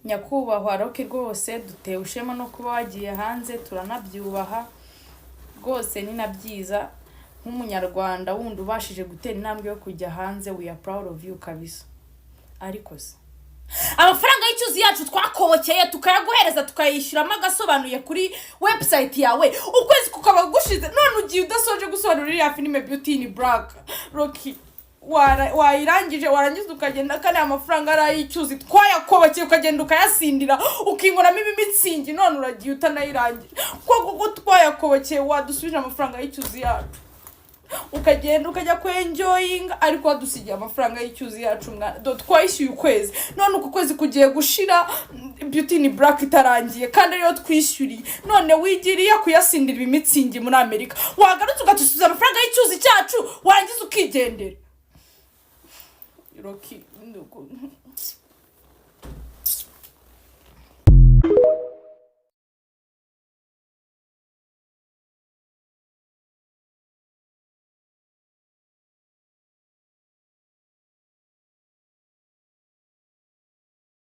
nyakubahwa roke rwose dutewe ishema no kuba wagiye hanze turanabyubaha rwose ni nabyiza nk'umunyarwanda wundi ubashije gutera intambwe yo kujya hanze, we are proud of you kabisa. Ariko se amafaranga y'icyuzi yacu twakobokeye tukayaguhereza tukayishyuramo agasobanuye kuri website yawe, ukwezi kukaba gushize none ugiye udasoje gusobanurira iriya filime Beauty in Black. Rocky wayirangije warangiza ukagenda kandi amafaranga ari y'icyuzi twayakobokeye ukagenda ukayasindira ukingoramo imitsingi, none uragiye utanayirangije kuko twayakobokeye wadusubije amafaranga y'icyuzi yacu ukagenda ukajya kwenjoying, ariko wadusigiye amafaranga y'icyuzi yacu twayishyuye ukwezi, none uko kwezi kugiye gushira Beauty in Black itarangiye kandi ariyo twishyuriye, none wigiriye kuyasindira imitsingi muri Amerika, wagarutse ugatusubiza amafaranga y'icyuzi cyacu warangiza ukigendera. Rocky